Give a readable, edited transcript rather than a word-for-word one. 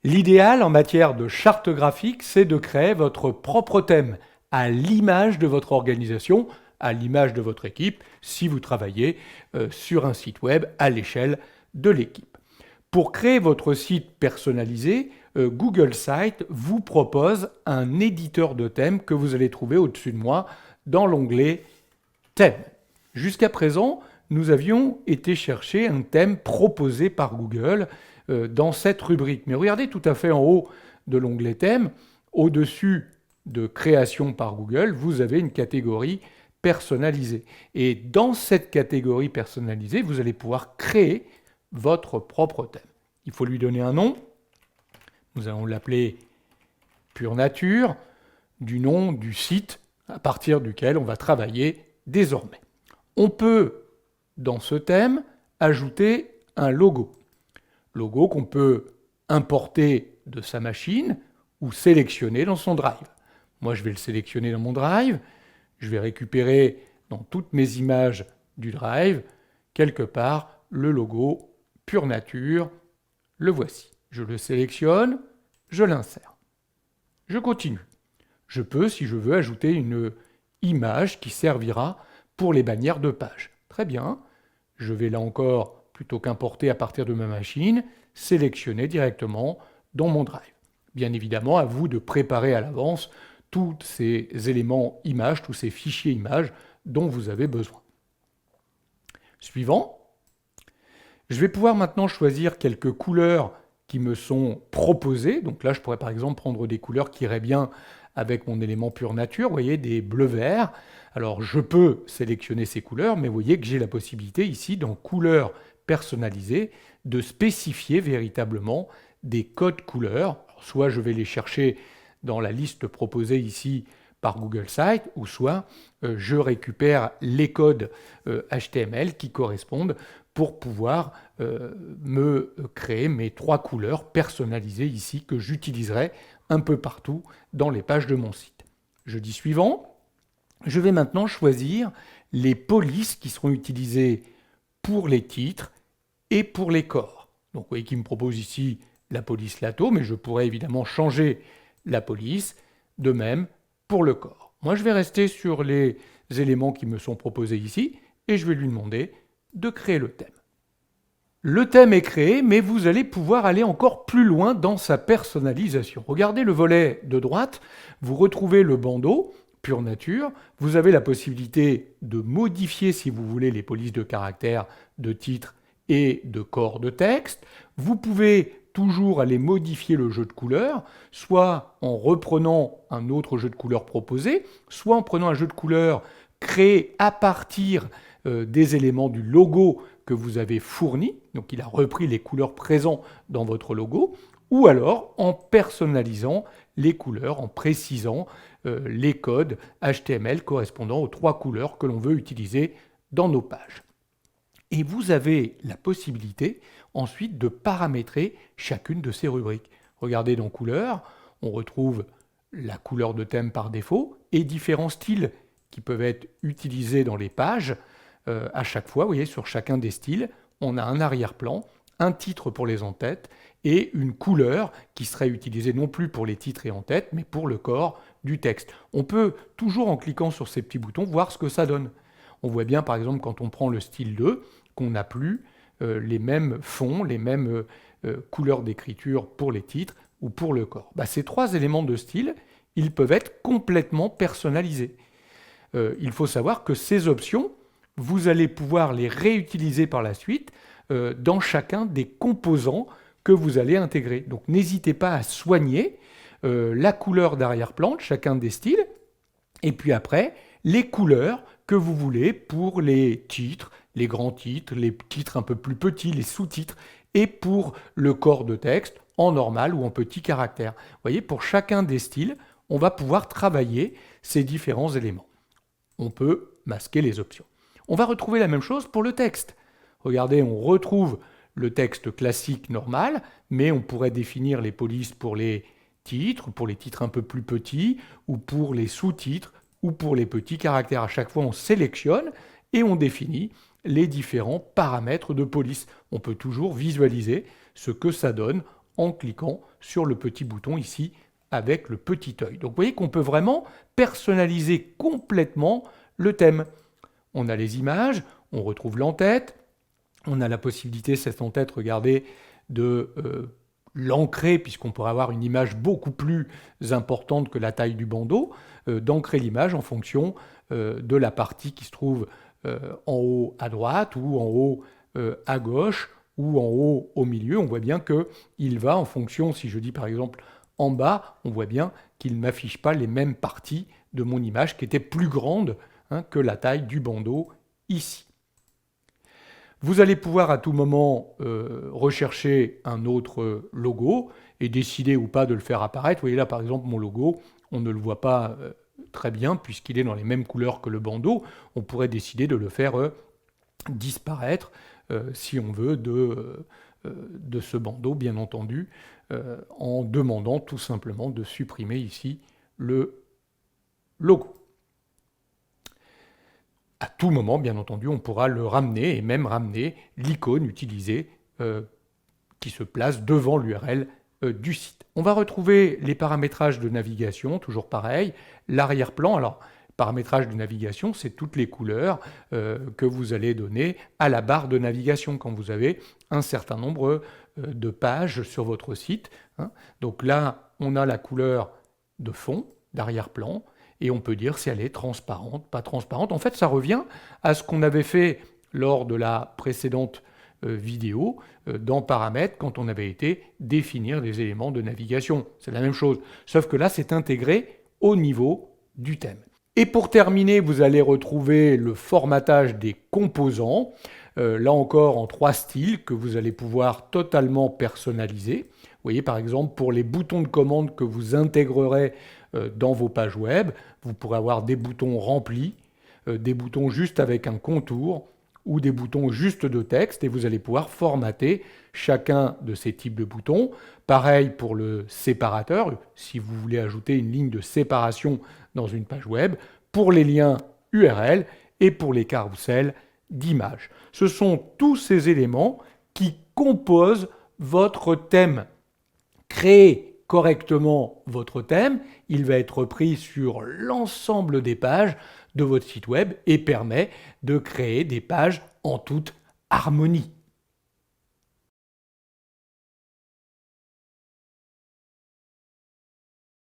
L'idéal en matière de charte graphique, c'est de créer votre propre thème à l'image de votre organisation, à l'image de votre équipe, si vous travaillez sur un site web à l'échelle de l'équipe. Pour créer votre site personnalisé, Google Sites vous propose un éditeur de thèmes que vous allez trouver au-dessus de moi dans l'onglet Thèmes. Jusqu'à présent, nous avions été chercher un thème proposé par Google dans cette rubrique. Mais regardez tout à fait en haut de l'onglet Thèmes, au-dessus de Création par Google, vous avez une catégorie personnalisée. Et dans cette catégorie personnalisée, vous allez pouvoir créer votre propre thème. Il faut lui donner un nom. Nous allons l'appeler Pure Nature, du nom du site à partir duquel on va travailler désormais. On peut, dans ce thème, ajouter un logo. Logo qu'on peut importer de sa machine ou sélectionner dans son Drive. Moi, je vais le sélectionner dans mon Drive. Je vais récupérer dans toutes mes images du Drive, quelque part, le logo Pure Nature. Le voici. Je le sélectionne, je l'insère. Je continue. Je peux, si je veux, ajouter une image qui servira pour les bannières de page. Très bien. Je vais là encore, plutôt qu'importer à partir de ma machine, sélectionner directement dans mon Drive. Bien évidemment, à vous de préparer à l'avance tous ces éléments images, tous ces fichiers images dont vous avez besoin. Suivant. Je vais pouvoir maintenant choisir quelques couleurs qui me sont proposées. Donc là, je pourrais par exemple prendre des couleurs qui iraient bien avec mon élément Pure Nature, vous voyez, des bleus-verts. Alors je peux sélectionner ces couleurs, mais vous voyez que j'ai la possibilité ici, dans couleurs personnalisées, de spécifier véritablement des codes couleurs. Alors, soit je vais les chercher dans la liste proposée ici par Google Sites, ou soit je récupère les codes HTML qui correspondent pour pouvoir me créer mes 3 couleurs personnalisées ici que j'utiliserai un peu partout dans les pages de mon site. Je dis suivant. Je vais maintenant choisir les polices qui seront utilisées pour les titres et pour les corps. Donc vous voyez qu'il me propose ici la police Lato, mais je pourrais évidemment changer la police, de même pour le corps. Moi, je vais rester sur les éléments qui me sont proposés ici et je vais lui demander de créer le thème. Le thème est créé, mais vous allez pouvoir aller encore plus loin dans sa personnalisation. Regardez le volet de droite, vous retrouvez le bandeau Pure Nature. Vous avez la possibilité de modifier, si vous voulez, les polices de caractères, de titres et de corps de texte. Vous pouvez toujours aller modifier le jeu de couleurs, soit en reprenant un autre jeu de couleurs proposé, soit en prenant un jeu de couleurs créé à partir des éléments du logo que vous avez fourni, donc il a repris les couleurs présentes dans votre logo, ou alors en personnalisant les couleurs, en précisant les codes HTML correspondant aux 3 couleurs que l'on veut utiliser dans nos pages. Et vous avez la possibilité ensuite de paramétrer chacune de ces rubriques. Regardez dans couleurs, on retrouve la couleur de thème par défaut et différents styles qui peuvent être utilisés dans les pages. À chaque fois, vous voyez, sur chacun des styles, on a un arrière-plan, un titre pour les en-têtes et une couleur qui serait utilisée non plus pour les titres et en-tête, mais pour le corps du texte. On peut toujours, en cliquant sur ces petits boutons, voir ce que ça donne. On voit bien, par exemple, quand on prend le style 2, qu'on n'a plus les mêmes fonds, les mêmes couleurs d'écriture pour les titres ou pour le corps. Ces 3 éléments de style, ils peuvent être complètement personnalisés. Il faut savoir que ces options, vous allez pouvoir les réutiliser par la suite dans chacun des composants que vous allez intégrer. Donc n'hésitez pas à soigner la couleur d'arrière-plan de chacun des styles, et puis après, les couleurs que vous voulez pour les titres, les grands titres, les titres un peu plus petits, les sous-titres, et pour le corps de texte en normal ou en petit caractère. Vous voyez, pour chacun des styles, on va pouvoir travailler ces différents éléments. On peut masquer les options. On va retrouver la même chose pour le texte. Regardez, on retrouve le texte classique normal, mais on pourrait définir les polices pour les titres un peu plus petits, ou pour les sous-titres, ou pour les petits caractères. À chaque fois, on sélectionne et on définit les différents paramètres de police. On peut toujours visualiser ce que ça donne en cliquant sur le petit bouton ici avec le petit œil. Donc vous voyez qu'on peut vraiment personnaliser complètement le thème. On a les images, on retrouve l'entête, on a la possibilité, cette en-tête, regardez, de l'ancrer, puisqu'on pourrait avoir une image beaucoup plus importante que la taille du bandeau, d'ancrer l'image en fonction de la partie qui se trouve en haut à droite ou en haut à gauche ou en haut au milieu. On voit bien qu'il va en fonction, si je dis par exemple en bas, on voit bien qu'il ne m'affiche pas les mêmes parties de mon image qui étaient plus grandes que la taille du bandeau ici. Vous allez pouvoir à tout moment rechercher un autre logo et décider ou pas de le faire apparaître. Vous voyez là par exemple mon logo, on ne le voit pas très bien puisqu'il est dans les mêmes couleurs que le bandeau. On pourrait décider de le faire disparaître si on veut de ce bandeau, bien entendu, en demandant tout simplement de supprimer ici le logo. À tout moment, bien entendu, on pourra le ramener et même ramener l'icône utilisée qui se place devant l'URL du site. On va retrouver les paramétrages de navigation, toujours pareil, l'arrière-plan. Alors, paramétrage de navigation, c'est toutes les couleurs que vous allez donner à la barre de navigation quand vous avez un certain nombre de pages sur votre site. Donc là, on a la couleur de fond, d'arrière-plan, et on peut dire si elle est transparente, pas transparente. En fait, ça revient à ce qu'on avait fait lors de la précédente vidéo dans Paramètres quand on avait été définir des éléments de navigation. C'est la même chose, sauf que là, c'est intégré au niveau du thème. Et pour terminer, vous allez retrouver le formatage des composants, là encore en 3 styles que vous allez pouvoir totalement personnaliser. Vous voyez par exemple pour les boutons de commande que vous intégrerez dans vos pages web, vous pourrez avoir des boutons remplis, des boutons juste avec un contour ou des boutons juste de texte et vous allez pouvoir formater chacun de ces types de boutons. Pareil pour le séparateur, si vous voulez ajouter une ligne de séparation dans une page web, pour les liens URL et pour les carousels d'images. Ce sont tous ces éléments qui composent votre thème. Créez correctement votre thème, il va être pris sur l'ensemble des pages de votre site web et permet de créer des pages en toute harmonie.